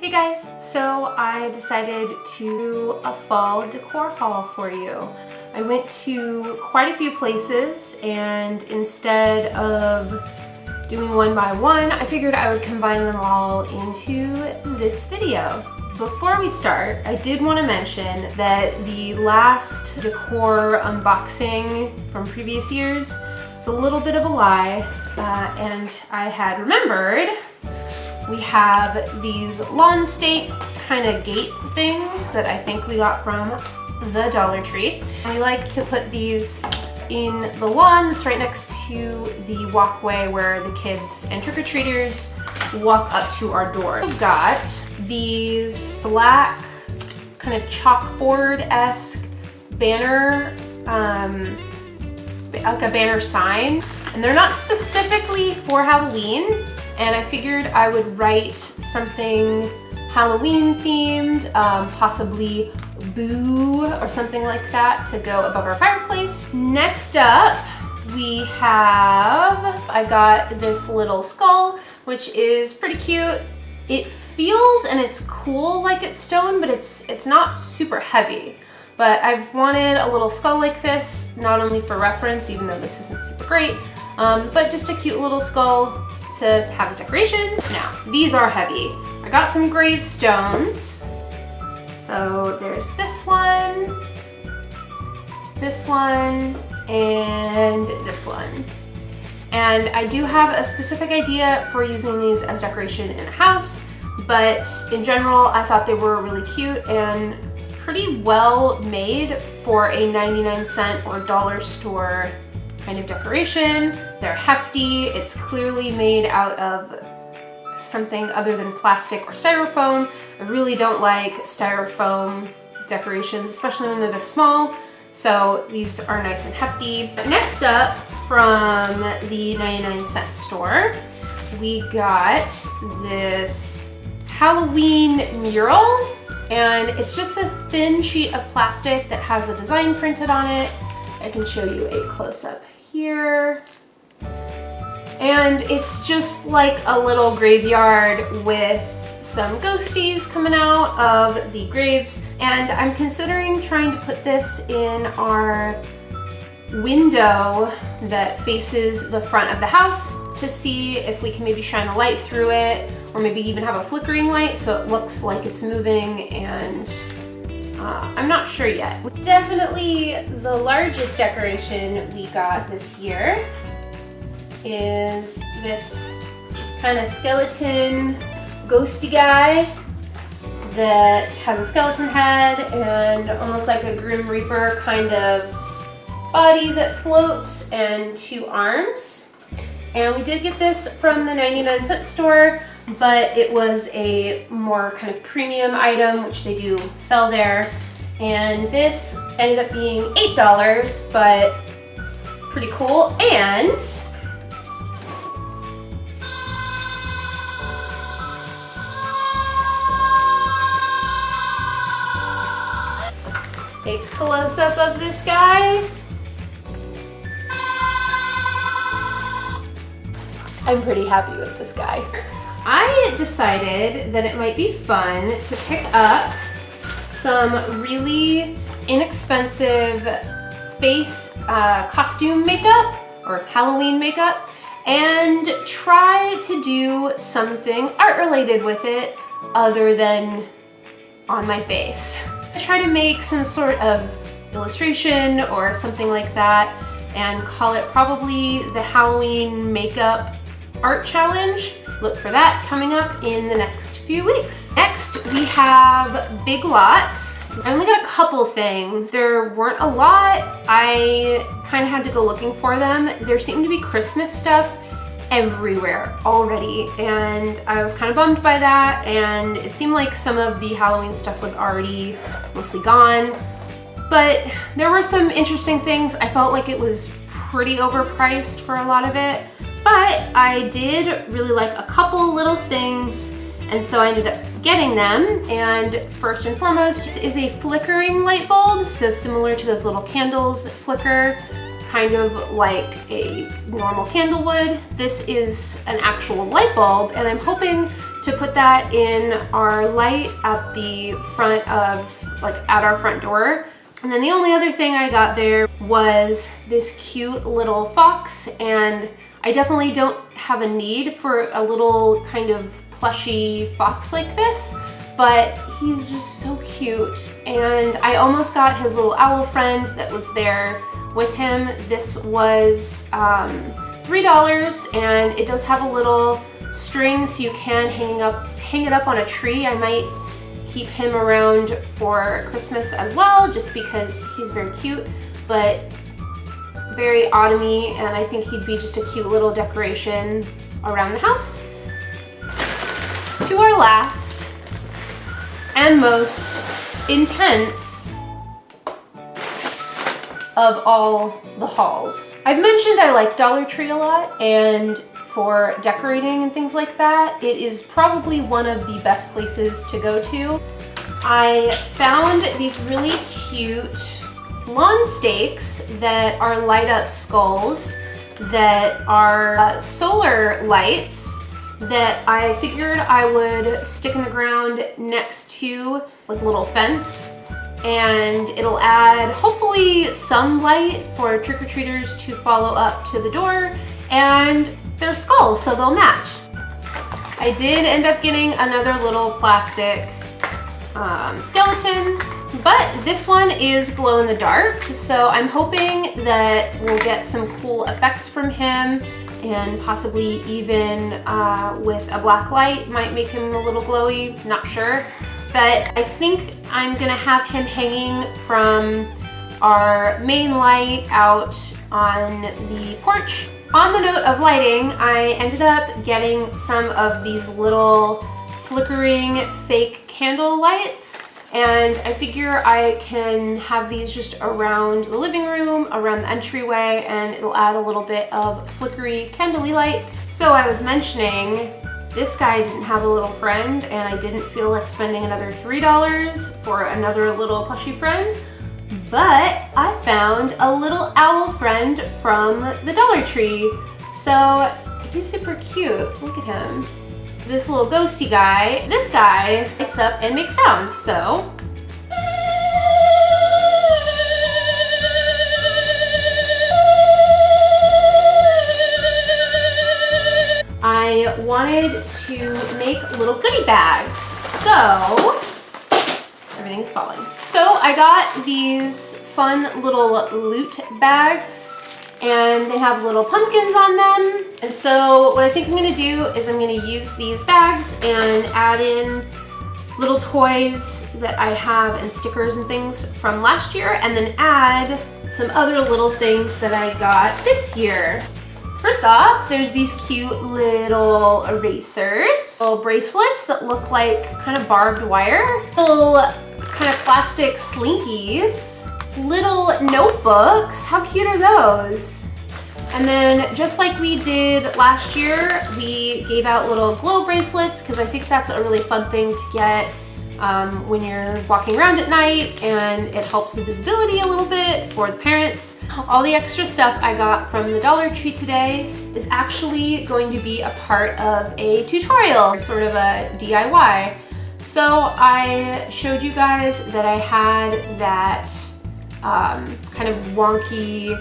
Hey guys, so I decided to do a fall decor haul for you. I went to quite a few places, and instead of doing one by one, I figured I would combine them all into this video. Before we start, I did want to mention that the last decor unboxing from previous years is a little bit of a lie, and I had remembered we have these lawn stake kind of gate things that I think we got from the Dollar Tree. I like to put these in the lawn that's right next to the walkway where the kids and trick-or-treaters walk up to our door. I've got these black kind of chalkboard-esque banner, like a banner sign, and they're not specifically for Halloween, and I figured I would write something Halloween themed, possibly boo or something like that to go above our fireplace. Next up, I got this little skull, which is pretty cute. It feels and it's cool like it's stone, but it's not super heavy. But I've wanted a little skull like this, not only for reference, even though this isn't super great, but just a cute little skull to have as decoration. Now, these are heavy. I got some gravestones. So there's this one, and this one. And I do have a specific idea for using these as decoration in a house, but in general, I thought they were really cute and pretty well made for a 99-cent or dollar store kind of decoration. They're hefty. It's clearly made out of something other than plastic or styrofoam. I really don't like styrofoam decorations, especially when they're this small. So these are nice and hefty. Next up, from the 99-cent store, we got this Halloween mural, and it's just a thin sheet of plastic that has a design printed on it. I can show you a close-up here. And it's just like a little graveyard with some ghosties coming out of the graves. And I'm considering trying to put this in our window that faces the front of the house to see if we can maybe shine a light through it, or maybe even have a flickering light so it looks like it's moving, and I'm not sure yet. Definitely the largest decoration we got this year is this kind of skeleton ghosty guy that has a skeleton head and almost like a Grim Reaper kind of body that floats and two arms. And we did get this from the 99-cent store, but it was a more kind of premium item, which they do sell there. And this ended up being $8, but pretty cool. And a close-up of this guy. I'm pretty happy with this guy. I decided that it might be fun to pick up some really inexpensive face costume makeup or Halloween makeup and try to do something art related with it other than on my face. I try to make some sort of illustration or something like that and call it probably the Halloween makeup art challenge. Look for that coming up in the next few weeks. Next, we have Big Lots. I only got a couple things. There weren't a lot. I kind of had to go looking for them. There seemed to be Christmas stuff everywhere already, and I was kind of bummed by that, and it seemed like some of the Halloween stuff was already mostly gone. But there were some interesting things. I felt like it was pretty overpriced for a lot of it. But I did really like a couple little things, and so I ended up getting them. And first and foremost, this is a flickering light bulb, so similar to those little candles that flicker, kind of like a normal candle would. This is an actual light bulb, and I'm hoping to put that in our light at the front of, like at our front door. And then the only other thing I got there was this cute little fox, and I definitely don't have a need for a little kind of plushy fox like this, but he's just so cute. And I almost got his little owl friend that was there with him. This was $3, and it does have a little string so you can hang it up on a tree. I might keep him around for Christmas as well, just because he's very cute, but very autumny, and I think he'd be just a cute little decoration around the house. To our last and most intense of all the hauls. I've mentioned I like Dollar Tree a lot, and for decorating and things like that, it is probably one of the best places to go to. I found these really cute lawn stakes that are light up skulls that are solar lights that I figured I would stick in the ground next to like a little fence, and it'll add hopefully some light for trick-or-treaters to follow up to the door, and they're skulls, so they'll match. I did end up getting another little plastic skeleton, but this one is glow in the dark, so I'm hoping that we'll get some cool effects from him, and possibly even with a black light might make him a little glowy, not sure. But I think I'm gonna have him hanging from our main light out on the porch. On the note of lighting, I ended up getting some of these little flickering fake candle lights, and I figure I can have these just around the living room, around the entryway, and it'll add a little bit of flickery candle-y light. So I was mentioning this guy didn't have a little friend, and I didn't feel like spending another $3 for another little plushy friend, but I found a little owl friend from the Dollar Tree. So he's super cute, look at him. This little ghosty guy, this guy lights up and makes sounds, so. I wanted to make little goodie bags, so everything's falling. So I got these fun little loot bags, and they have little pumpkins on them. And so what I think I'm gonna do is I'm gonna use these bags and add in little toys that I have and stickers and things from last year, and then add some other little things that I got this year. First off, there's these cute little erasers, little bracelets that look like kind of barbed wire, little kind of plastic slinkies, little notebooks. How cute are those? And then just like we did last year, we gave out little glow bracelets because I think that's a really fun thing to get when you're walking around at night, and it helps with visibility a little bit for the parents. All the extra stuff I got from the Dollar Tree today is actually going to be a part of a tutorial, sort of a DIY. So I showed you guys that I had that kind of wonky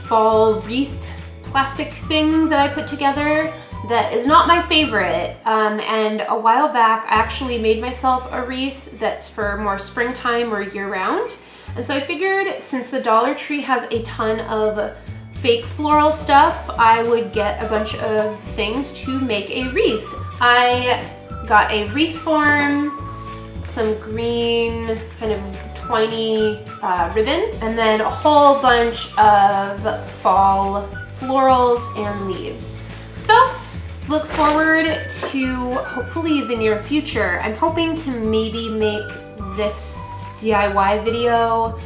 fall wreath plastic thing that I put together that is not my favorite, and a while back I actually made myself a wreath that's for more springtime or year-round. And so I figured since the Dollar Tree has a ton of fake floral stuff, I would get a bunch of things to make a wreath. I got a wreath form, some green kind of twiny ribbon, and then a whole bunch of fall florals and leaves. So look forward to hopefully the near future. I'm hoping to maybe make this DIY video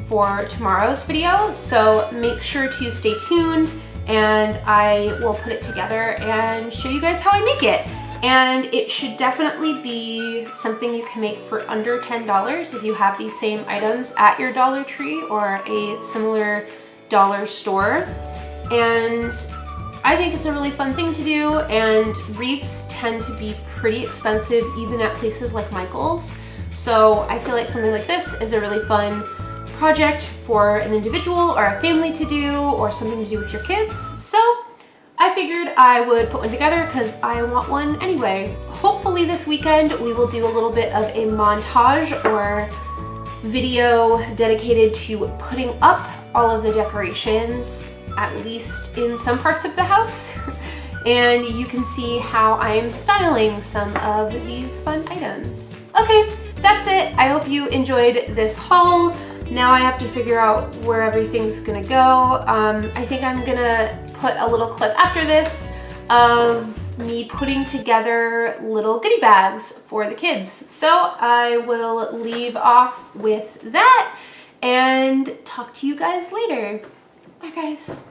for tomorrow's video, so make sure to stay tuned and I will put it together and show you guys how I make it. And it should definitely be something you can make for under $10 if you have these same items at your Dollar Tree or a similar dollar store. And I think it's a really fun thing to do, and wreaths tend to be pretty expensive even at places like Michael's. So I feel like something like this is a really fun project for an individual or a family to do, or something to do with your kids. So I figured I would put one together because I want one anyway. Hopefully this weekend we will do a little bit of a montage or video dedicated to putting up all of the decorations, at least in some parts of the house. And you can see how I am styling some of these fun items. Okay, that's it. I hope you enjoyed this haul. Now I have to figure out where everything's gonna go. I think I'm gonna put a little clip after this of me putting together little goodie bags for the kids. So I will leave off with that and talk to you guys later. Bye guys.